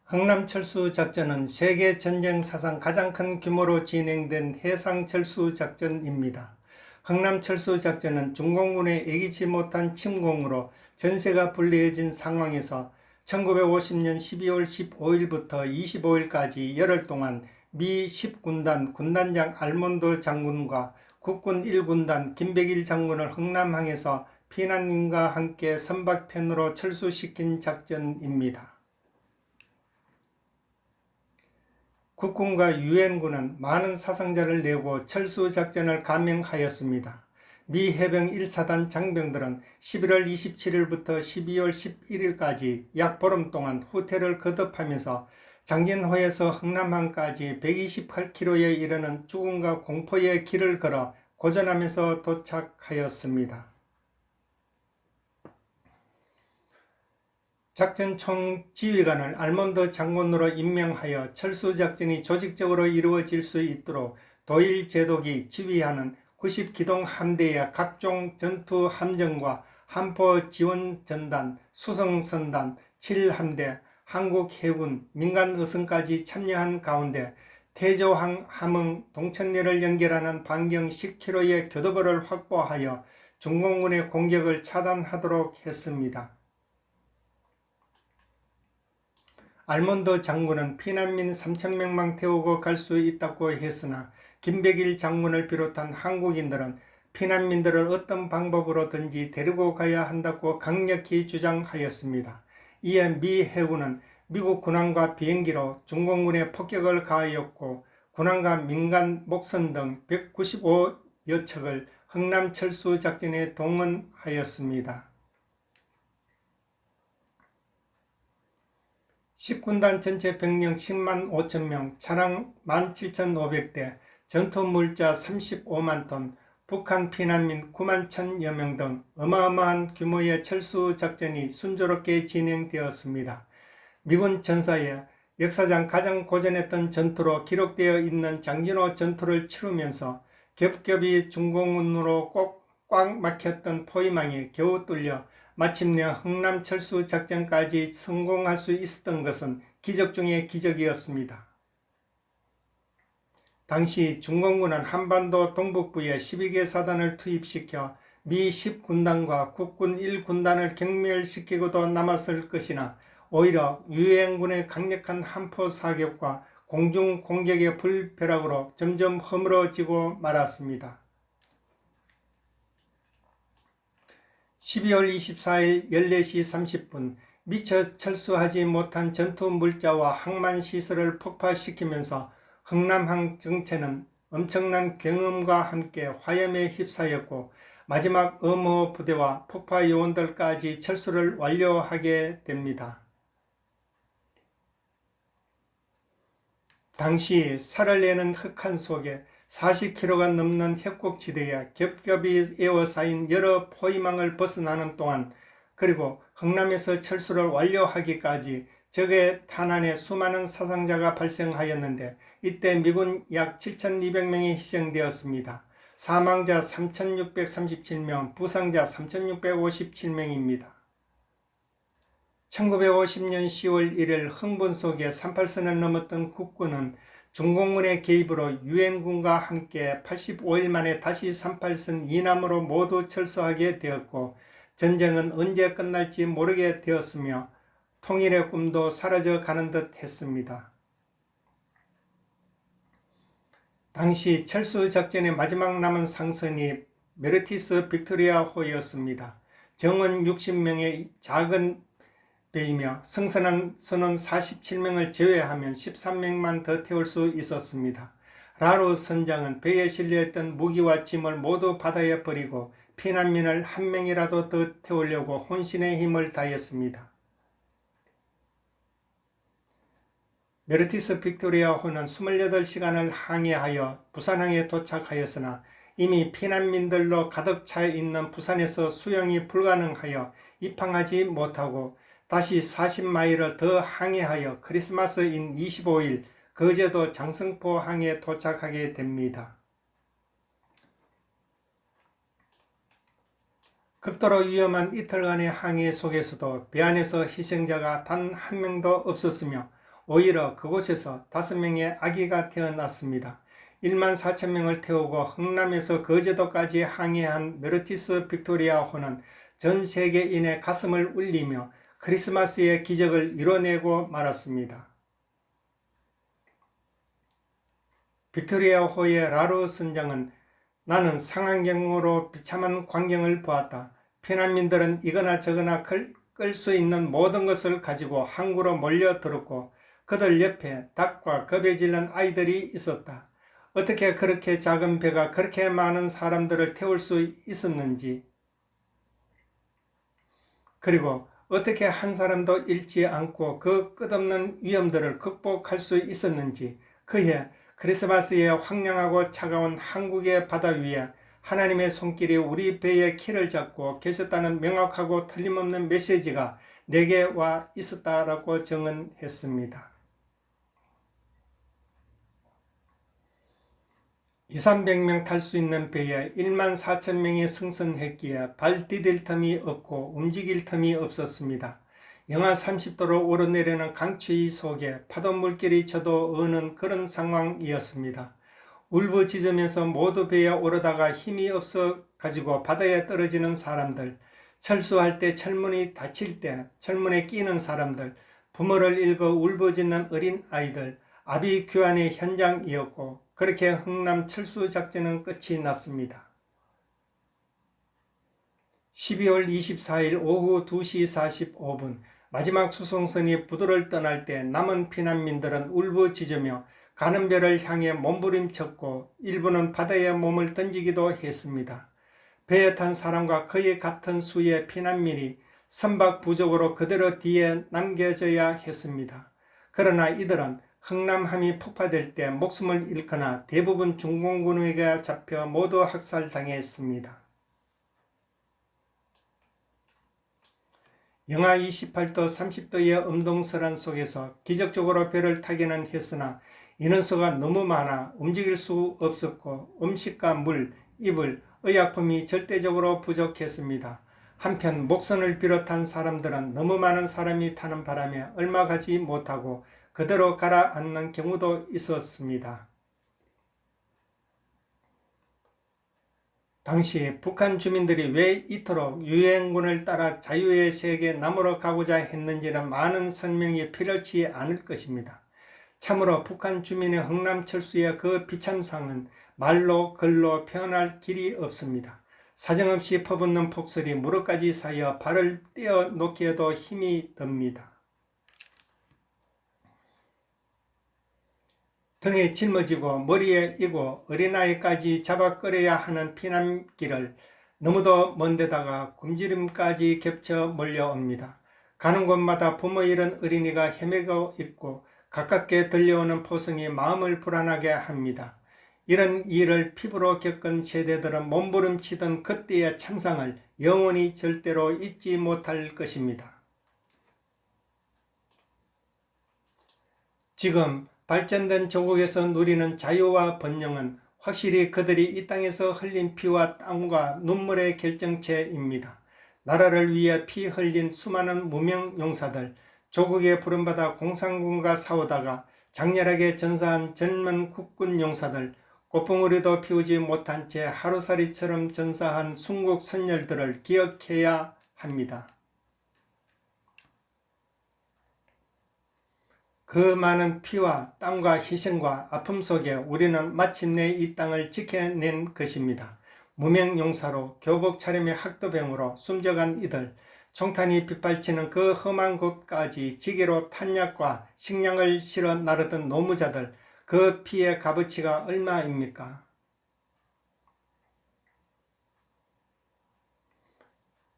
흥남철수작전은 세계전쟁 사상 가장 큰 규모로 진행된 해상철수작전입니다. 흥남철수작전은 중공군의 예기치 못한 침공으로 전세가 불리해진 상황에서 1950년 12월 15일부터 25일까지 열흘 동안 미 10군단 군단장 알몬드 장군과 국군 1군단 김백일 장군을 흥남항에서 피난민과 함께 선박편으로 철수시킨 작전입니다. 국군과 유엔군은 많은 사상자를 내고 철수작전을 감행하였습니다. 미 해병 1사단 장병들은 11월 27일부터 12월 11일까지 약 보름 동안 후퇴를 거듭하면서 장진호에서 흥남항까지 128km에 이르는 죽음과 공포의 길을 걸어 고전하면서 도착하였습니다. 작전 총지휘관을 알몬드 장군으로 임명하여 철수작전이 조직적으로 이루어질 수 있도록 도일 제독이 지휘하는 90기동 함대의 각종 전투 함정과 함포 지원전단, 수송선단, 7함대, 한국해군, 민간의성까지 참여한 가운데 태조항 함흥 동천리를 연결하는 반경 10km의 교도보를 확보하여 중공군의 공격을 차단하도록 했습니다. 알몬드 장군은 피난민 3,000명만 태우고 갈 수 있다고 했으나 김백일 장군을 비롯한 한국인들은 피난민들을 어떤 방법으로든지 데리고 가야 한다고 강력히 주장하였습여 이에 미 해군은 미국 군함과 비행기로 중공군에 폭격을 가하였고 군함과 민간 목선 등 195여 척을 흥남철수작전에 동원하였습니다. 10군단 전체 병력 10만 5천명, 차량 17,500대, 전투물자 35만 톤, 북한 피난민 9만 1,000여 명 등 어마어마한 규모의 철수작전이 순조롭게 진행되었습니다. 미군 전사에 역사상 가장 고전했던 전투로 기록되어 있는 장진호 전투를 치르면서 겹겹이 중공군으로 꽉 막혔던 포위망이 겨우 뚫려 마침내 흥남철수작전까지 성공할 수 있었던 것은 기적 중의 기적이었습니다. 당시 중공군은 한반도 동북부에 12개 사단을 투입시켜 미 10군단과 국군 1군단을 경멸시키고도 남았을 것이나 오히려 유엔군의 강력한 함포 사격과 공중 공격의 불벼락으로 점점 허물어지고 말았습니다. 12월 24일 14시 30분 미처 철수하지 못한 전투물자와 항만시설을 폭파시키면서 흥남항 정체는 엄청난 경음과 함께 화염에 휩싸였고 마지막 어모 부대와 폭파 요원들까지 철수를 완료하게 됩니다. 당시 살을 내는 흑한 속에 40km가 넘는 협곡지대에 겹겹이 에워싸인 여러 포위망을 벗어나는 동안 그리고 흥남에서 철수를 완료하기까지 적의 탄환에 수많은 사상자가 발생하였는데 이때 미군 약 7,200명이 희생되었습니다. 사망자 3,637명, 부상자 3,657명입니다. 1950년 10월 1일 흥분 속에 38선을 넘었던 국군은 중공군의 개입으로 유엔군과 함께 85일 만에 다시 38선 이남으로 모두 철수하게 되었고 전쟁은 언제 끝날지 모르게 되었으며 통일의 꿈도 사라져 가는 듯 했습니다. 당시 철수작전의 마지막 남은 상선이 메르티스 빅토리아호였습니다. 정원 60명의 작은 배이며 승선한 선원 47명을 제외하면 13명만 더 태울 수 있었습니다. 라루 선장은 배에 실려있던 무기와 짐을 모두 바다에 버리고 피난민을 한 명이라도 더 태우려고 혼신의 힘을 다했습니다. 메르티스 빅토리아호는 28시간을 항해하여 부산항에 도착하였으나 이미 피난민들로 가득 차 있는 부산에서 수영이 불가능하여 입항하지 못하고 다시 40마일을 더 항해하여 크리스마스인 25일 거제도 장성포 항에 도착하게 됩니다. 극도로 위험한 이틀간의 항해 속에서도 배 안에서 희생자가 단 한 명도 없었으며 오히려 그곳에서 5명의 아기가 태어났습니다. 1만 4천 명을 태우고 흥남에서 거제도까지 항해한 메르티스 빅토리아호는 전 세계인의 가슴을 울리며 크리스마스의 기적을 이뤄내고 말았습니다. 빅토리아호의 라르 선장은 나는 상하경으로 비참한 광경을 보았다. 피난민들은 이거나 저거나 끌 수 있는 모든 것을 가지고 항구로 몰려들었고 그들 옆에 닭과 겁에 질린 아이들이 있었다. 어떻게 그렇게 작은 배가 그렇게 많은 사람들을 태울 수 있었는지, 그리고 어떻게 한 사람도 잃지 않고 그 끝없는 위험들을 극복할 수 있었는지, 그해 크리스마스의 황량하고 차가운 한국의 바다 위에 하나님의 손길이 우리 배의 키를 잡고 계셨다는 명확하고 틀림없는 메시지가 내게 와 있었다라고 증언했습니다. 2,300명 탈 수 있는 배에 1만 4천 명이 승선했기에 발 디딜 틈이 없고 움직일 틈이 없었습니다. 영하 30도로 오르내리는 강추위 속에 파도 물결이 쳐도 어는 그런 상황이었습니다. 울부짖으면서 모두 배에 오르다가 힘이 없어 가지고 바다에 떨어지는 사람들, 철수할 때 철문이 닫힐 때 철문에 끼는 사람들, 부모를 잃고 울부짖는 어린 아이들, 아비 규환의 현장이었고 그렇게 흥남 철수 작전은 끝이 났습니다. 12월 24일 오후 2시 45분 마지막 수송선이 부두를 떠날 때 남은 피난민들은 울부짖으며 가는 배를 향해 몸부림쳤고 일부는 바다에 몸을 던지기도 했습니다. 배에 탄 사람과 거의 같은 수의 피난민이 선박 부족으로 그대로 뒤에 남겨져야 했습니다. 그러나 이들은 흥남함이 폭파될 때 목숨을 잃거나 대부분 중공군에게 잡혀 모두 학살당했습니다. 영하 28도 30도의 엄동설한 속에서 기적적으로 배를 타기는 했으나 인원수가 너무 많아 움직일 수 없었고 음식과 물, 이불, 의약품이 절대적으로 부족했습니다. 한편 목선을 비롯한 사람들은 너무 많은 사람이 타는 바람에 얼마 가지 못하고 그대로 가라앉는 경우도 있었습니다. 당시 북한 주민들이 왜 이토록 유엔군을 따라 자유의 세계 남으로 가고자 했는지는 많은 설명이 필요치 않을 것입니다. 참으로 북한 주민의 흥남 철수의 그 비참상은 말로 글로 표현할 길이 없습니다. 사정없이 퍼붓는 폭설이 무릎까지 쌓여 발을 떼어놓기에도 힘이 듭니다. 등에 짊어지고 머리에 이고 어린아이까지 잡아 끌어야 하는 피난길을 너무도 먼데다가 굶주림까지 겹쳐 몰려옵니다. 가는 곳마다 부모 잃은 어린이가 헤매고 있고 가깝게 들려오는 포성이 마음을 불안하게 합니다. 이런 일을 피부로 겪은 세대들은 몸부림치던 그때의 참상을 영원히 절대로 잊지 못할 것입니다. 지금 발전된 조국에서 누리는 자유와 번영은 확실히 그들이 이 땅에서 흘린 피와 땀과 눈물의 결정체입니다. 나라를 위해 피 흘린 수많은 무명 용사들, 조국에 부름받아 공산군과 싸우다가 장렬하게 전사한 젊은 국군 용사들, 꽃봉오리도 피우지 못한 채 하루살이처럼 전사한 순국 선열들을 기억해야 합니다. 그 많은 피와 땀과 희생과 아픔 속에 우리는 마침내 이 땅을 지켜낸 것입니다. 무명용사로 교복 차림의 학도병으로 숨져간 이들, 총탄이 빗발치는 그 험한 곳까지 지게로 탄약과 식량을 실어 나르던 노무자들, 그 피의 값어치가 얼마입니까?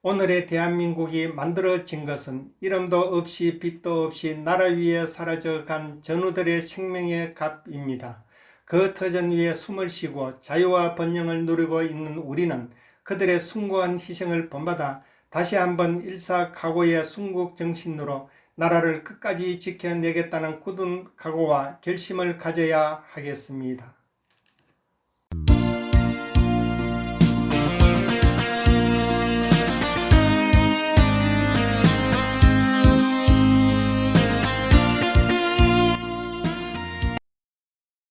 오늘의 대한민국이 만들어진 것은 이름도 없이 빛도 없이 나라 위에 사라져간 전우들의 생명의 값입니다. 그 터전 위에 숨을 쉬고 자유와 번영을 누리고 있는 우리는 그들의 숭고한 희생을 본받아 다시 한번 일사각오의 순국 정신으로 나라를 끝까지 지켜내겠다는 굳은 각오와 결심을 가져야 하겠습니다.